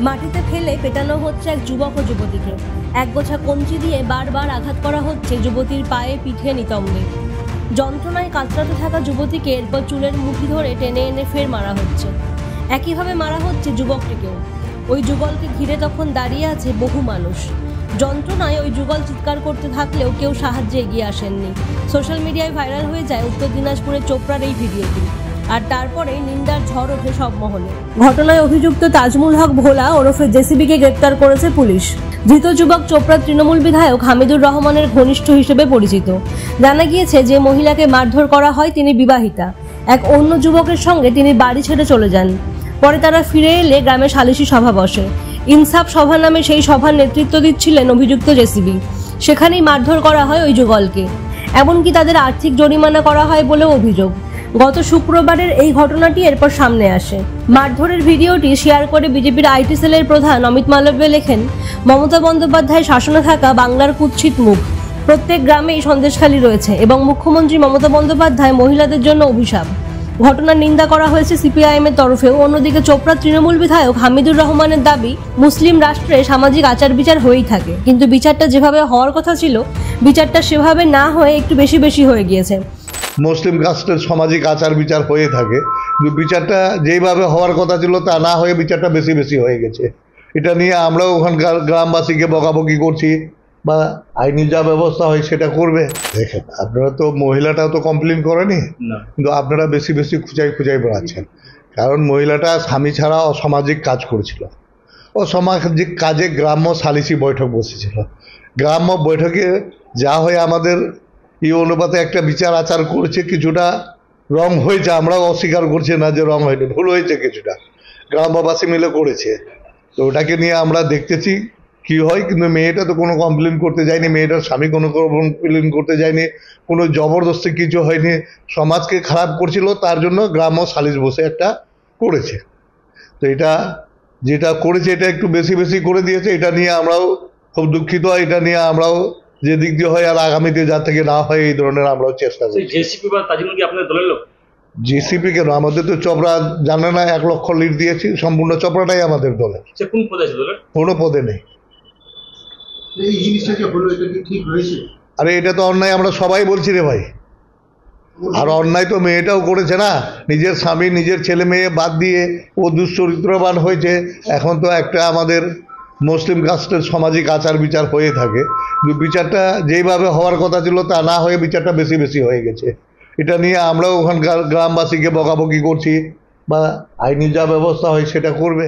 মাটিতে ফেলে পেটানো হচ্ছে এক যুবক ও যুবতীকে। একগোছা কঞ্চি দিয়ে বারবার আঘাত করা হচ্ছে যুবতীর পায়ে, পিঠে, নিতম্বে। যন্ত্রণায় কাতরাতে থাকা যুবতীকে এরপর চুলের মুঠি ধরে টেনে এনে ফের মারা হচ্ছে। একইভাবে মারা হচ্ছে যুবকটিকেও। ওই যুগলকে ঘিরে তখন দাঁড়িয়ে আছে বহু মানুষ। যন্ত্রণায় ওই যুগল চিৎকার করতে থাকলেও কেউ সাহায্যে এগিয়ে আসেননি। সোশ্যাল মিডিয়ায় ভাইরাল হয়ে যায় উত্তর দিনাজপুরের চোপড়ার এই ভিডিওটি। আর তারপরে নিন্দার ঝড় ওঠে সব মহলে। ঘটনায় অভিযুক্ত তাজমুল হক ভোলা ওরফে জেসিবিকে গ্রেপ্তার করেছে পুলিশ। ধৃত যুবক চোপড়ার তৃণমূল বিধায়ক হামিদুর রহমানের ঘনিষ্ঠ হিসেবে পরিচিত। জানা গিয়েছে যে মহিলাকে মারধর করা হয় তিনি বিবাহিতা। এক অন্য যুবকের সঙ্গে তিনি বাড়ি ছেড়ে চলে যান। পরে তারা ফিরে এলে গ্রামে সালিশি সভা বসে। ইনসাফ সভা নামে সেই সভার নেতৃত্ব দিচ্ছিলেন অভিযুক্ত জেসিবি। সেখানেই মারধর করা হয় ওই যুগলকে। এমনকি তাদের আর্থিক জরিমানা করা হয় বলেও অভিযোগ। গত শুক্রবারের এই ঘটনাটি এরপর সামনে আসে। মারধরের ভিডিওটি শেয়ার করে বিজেপির আইটি সেলের প্রধান অমিত মালব্য লেখেন, মমতা বন্দ্যোপাধ্যায়ের শাসনে থাকা বাংলার কুৎসিত মুখ। প্রত্যেক গ্রামেই সন্দেশখালী রয়েছে এবং মুখ্যমন্ত্রী মমতা বন্দ্যোপাধ্যায় মহিলাদের জন্য অভিশাপ। ঘটনার নিন্দা করা হয়েছে সিপিআইএম এর তরফেও। অন্যদিকে চোপড়ার তৃণমূল বিধায়ক হামিদুর রহমানের দাবি, মুসলিম রাষ্ট্রে সামাজিক আচার বিচার হয়েই থাকে, কিন্তু বিচারটা যেভাবে হওয়ার কথা ছিল বিচারটা সেভাবে না হয়ে একটু বেশি হয়ে গিয়েছে। মুসলিম রাষ্ট্রের সামাজিক আচার বিচার হয়ে থাকে, কিন্তু বিচারটা যেইভাবে হওয়ার কথা ছিল তা না হয়ে বিচারটা বেশি হয়ে গেছে। এটা নিয়ে আমরাও ওখানকার গ্রামবাসীকে বকাবকি করছি, বা আইনি যা ব্যবস্থা হয় সেটা করবে। দেখেন, আপনারা তো মহিলাটাও তো কমপ্লেন করেনি, কিন্তু আপনারা বেশি খুঁজাই বেড়াচ্ছেন। কারণ মহিলাটা স্বামী ছাড়া অসামাজিক কাজ করেছিল। অসামাজিক কাজে গ্রাম্য সালিসি বৈঠক বসেছিল। গ্রাম্য বৈঠকে যা হয়ে আমাদের এই অনুপাতে একটা বিচার আচার করেছে, কিছুটা রং হয়েছে। আমরাও অস্বীকার করছি না যে রং হয়নি, ভুল হয়েছে কিছুটা, গ্রামবাসী মিলে করেছে। তো ওটাকে নিয়ে আমরা দেখতেছি কি হয়। কিন্তু মেয়েটা তো কোনো কমপ্লেন করতে যায়নি, মেয়েটার স্বামী কোনো কমপ্লেন করতে যায়নি, কোনো জবরদস্তি কিছু হয়নি। সমাজকে খারাপ করছিল, তার জন্য গ্রাম্য সালিশ বসে একটা করেছে। তো এটা যেটা করেছে এটা একটু বেশি করে দিয়েছে। এটা নিয়ে আমরাও খুব দুঃখিত। এটা নিয়ে আমরাও যে দিক দিয়ে হয় আর আগামীতে যা থেকে না হয় এই ধরনের আমরাও চেষ্টা করি। জেসিপি বা তাজমুল কি আপনাদের দলের লোক? জেসিপি কেন, আমাদের তো চোপড়া জানে না 1 লক্ষ লিড দিয়েছি, সম্পূর্ণ চোপড়াটাই আমাদের দলে। কোন পদে আছে দলের? কোনো পদে নেই। এই জিনিসটা যে হলো এটা কি ঠিক হয়েছে? আরে এটা তো অন্যায়, আমরা সবাই বলছি রে ভাই। আর অন্যায় তো মেয়েটাও করেছে না, নিজের স্বামী নিজের ছেলে মেয়ে বাদ দিয়ে ও দুশ্চরিত্রবান হয়েছে। এখন তো একটা আমাদের মুসলিম রাষ্ট্রের সামাজিক আচার বিচার হয়ে থাকে, কিন্তু বিচারটা যেইভাবে হওয়ার কথা ছিল তা না হয়ে বিচারটা বেশি হয়ে গেছে। এটা নিয়ে আমরাও ওখানকার গ্রামবাসীকে বকাবকি করছি, বা আইনি যা ব্যবস্থা হয় সেটা করবে।